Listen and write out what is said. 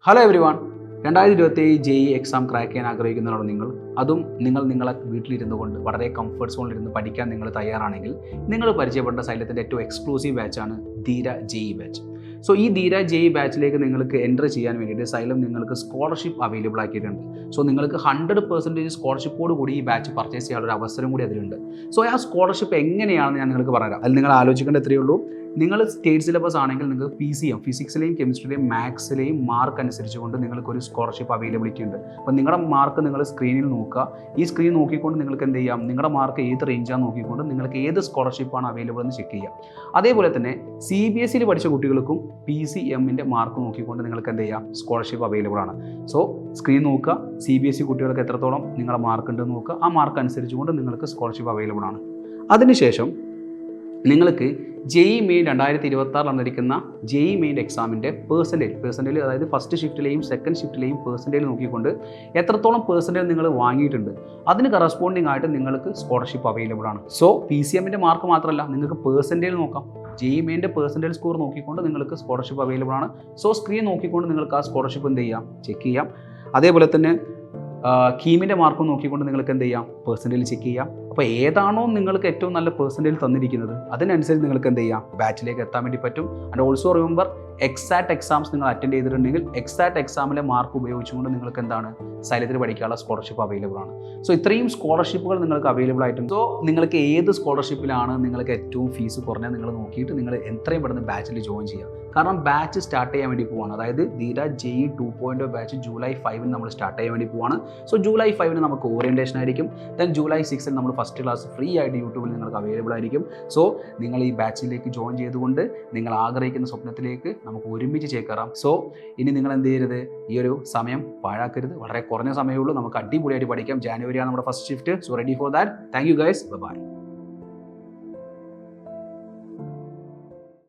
Hello every one 2027 JEE exam crack ചെയ്യാൻ ആഗ്രഹിക്കുന്നവരാണ് അതും നിങ്ങളെ വീട്ടിലിരുന്നു കൊണ്ട് വളരെ കംഫർട്ട് സോണിലിരുന്ന് പഠിക്കാൻ നിങ്ങൾ തയ്യാറാണെങ്കിൽ നിങ്ങൾ പരിചയപ്പെട്ട സൈലത്തിൻ്റെ ഏറ്റവും എക്സ്ക്ലൂസീവ് ബാച്ചാണ് ധീര JEE ബാച്ച്. സോ ഈ ധീര JEE ബാച്ചിലേക്ക് നിങ്ങൾക്ക് എൻ്റർ ചെയ്യാൻ വേണ്ടിയിട്ട് സൈലം നിങ്ങൾക്ക് സ്കോളർഷിപ്പ് അവൈലബിൾ ആക്കിയിട്ടുണ്ട്. സോ നിങ്ങൾക്ക് 100% സ്കോളർഷിപ്പോട് കൂടി ഈ ബാച്ച് പർച്ചേസ് ചെയ്യാനുള്ള ഒരു അവസരം കൂടി അതിലുണ്ട്. സോ ആ സ്കോളർഷിപ്പ് എങ്ങനെയാണെന്ന് ഞാൻ നിങ്ങൾക്ക് പറയാം. അതിൽ നിങ്ങൾ ആലോചിക്കേണ്ട എത്രയേ ഉള്ളൂ, നിങ്ങൾ സ്റ്റേറ്റ് സിലബസ് ആണെങ്കിൽ നിങ്ങൾക്ക് PCM ഫിസിക്സിലെയും കെമിസ്ട്രിയിലെയും മാത്സിലെയും മാർക്ക് അനുസരിച്ചുകൊണ്ട് നിങ്ങൾക്കൊരു സ്കോളർഷിപ്പ് അവൈലബിലിറ്റി ഉണ്ട്. അപ്പോൾ നിങ്ങളുടെ മാർക്ക് നിങ്ങൾ സ്ക്രീനിൽ നോക്കുക. ഈ സ്ക്രീൻ നോക്കിക്കൊണ്ട് നിങ്ങൾക്ക് എന്ത് ചെയ്യാം, നിങ്ങളുടെ മാർക്ക് ഏത് റേഞ്ചാണ് നോക്കിക്കൊണ്ട് നിങ്ങൾക്ക് ഏത് സ്കോളർഷിപ്പാണ് അവൈലബിൾ എന്ന് ചെക്ക് ചെയ്യാം. അതേപോലെ തന്നെ CBSEയിൽ പഠിച്ച കുട്ടികൾക്കും PCMൻ്റെ മാർക്ക് നോക്കിക്കൊണ്ട് നിങ്ങൾക്ക് എന്ത് ചെയ്യാം, സ്കോളർഷിപ്പ് അവൈലബിൾ ആണ്. സോ സ്ക്രീൻ നോക്കുക, CBSE കുട്ടികൾക്ക് എത്രത്തോളം നിങ്ങളുടെ മാർക്ക് ഉണ്ടെന്ന് നോക്കുക. ആ മാർക്ക് അനുസരിച്ചുകൊണ്ട് നിങ്ങൾക്ക് സ്കോളർഷിപ്പ് അവൈലബിൾ ആണ്. അതിനുശേഷം നിങ്ങൾക്ക് JEE മെയിൻ 2026 നടന്നിരിക്കുന്ന JEE മെയിൻ എക്സാമിൻ്റെ പേഴ്സൻറ്റേജ് അതായത് ഫസ്റ്റ് ഷിഫ്റ്റിലെയും സെക്കൻഡ് ഷിഫ്റ്റിലെയും പേഴ്സൻറ്റേജ് നോക്കിക്കൊണ്ട് എത്രത്തോളം പേഴ്സൻറ്റേജ് നിങ്ങൾ വാങ്ങിയിട്ടുണ്ട് അതിന് കറസ്പോണ്ടിങ് ആയിട്ട് നിങ്ങൾക്ക് സ്കോളർഷിപ്പ് അവൈലബിൾ ആണ്. സോ PCMൻ്റെ മാർക്ക് മാത്രമല്ല, നിങ്ങൾക്ക് പേഴ്സൻറ്റേജ് നോക്കാം. JEE മെയിൻ്റെ പേഴ്സൻറ്റേജ് സ്കോർ നോക്കിക്കൊണ്ട് നിങ്ങൾക്ക് സ്കോളർഷിപ്പ് അവൈലബിൾ ആണ്. സോ സ്ക്രീൻ നോക്കിക്കൊണ്ട് നിങ്ങൾക്ക് ആ സ്കോളർഷിപ്പ് എന്ത് ചെയ്യാം, ചെക്ക് ചെയ്യാം. അതേപോലെ തന്നെ കീമിൻ്റെ മാർക്കും നോക്കിക്കൊണ്ട് നിങ്ങൾക്ക് എന്ത് ചെയ്യാം, പേഴ്സൻറ്റേജ് ചെക്ക് ചെയ്യാം. അപ്പോൾ ഏതാണോ നിങ്ങൾക്ക് ഏറ്റവും നല്ല പേഴ്സൻറ്റേജ് തന്നിരിക്കുന്നത് അതിനനുസരിച്ച് നിങ്ങൾക്ക് എന്ത് ചെയ്യാം, ബാച്ചിലേക്ക് എത്താൻ വേണ്ടി പറ്റും. And also remember, exact exams നിങ്ങൾ അറ്റൻഡ് ചെയ്തിട്ടുണ്ടെങ്കിൽ എക്സാക്ട് എക്സാമിലെ മാർക്ക് ഉപയോഗിച്ചുകൊണ്ട് നിങ്ങൾക്ക് എന്താണ് സൈലത്തിൽ പഠിക്കാനുള്ള സ്കോളർഷിപ്പ് അവൈലബിൾ ആണ്. സോ ഇത്രയും സ്കോളർഷിപ്പുകൾ നിങ്ങൾക്ക് അവൈലബിൾ ആയിട്ടുണ്ട്. സോ നിങ്ങൾക്ക് ഏത് സ്കോളർഷിപ്പിലാണ് നിങ്ങൾക്ക് ഏറ്റവും ഫീസ് കുറഞ്ഞാൽ നിങ്ങൾ നോക്കിയിട്ട് നിങ്ങൾ എത്രയും പെട്ടെന്ന് ബാച്ചിൽ ജോയിൻ ചെയ്യുക. കാരണം ബാച്ച് സ്റ്റാർട്ട് ചെയ്യാൻ വേണ്ടി പോവാണ്. അതായത് ധീര JEE 2.0 ബാച്ച് ജൂലൈ 5 നമ്മൾ സ്റ്റാർട്ട് ചെയ്യാൻ വേണ്ടി പോവാണ്. സോ ജൂലൈ 5 നമുക്ക് ഓറിയൻറ്റേഷൻ ആയിരിക്കും. ദെൻ ജൂലൈ 6 നമ്മൾ ഫസ്റ്റ് ക്ലാസ് ഫ്രീ ആയിട്ട് യൂട്യൂബിൽ നിങ്ങൾക്ക് അവൈലബിൾ ആയിരിക്കും. സോ നിങ്ങൾ ഈ ബാച്ചിലേക്ക് ജോയിൻ ചെയ്തുകൊണ്ട് നിങ്ങൾ ആഗ്രഹിക്കുന്ന സ്വപ്നത്തിലേക്ക് നമുക്ക് ഒരുമിച്ച് ചേക്കേറാം. സോ ഇനി നിങ്ങൾ എന്ത് ചെയ്യരുത്, ഈ ഒരു സമയം പാഴാക്കരുത്. വളരെ കുറഞ്ഞ സമയമേ ഉള്ളൂ, നമുക്ക് അടിപൊളിയായിട്ട് പഠിക്കാം. ജാനുവരിയാണ് നമ്മുടെ first shift. So ready for that. Thank you guys, by.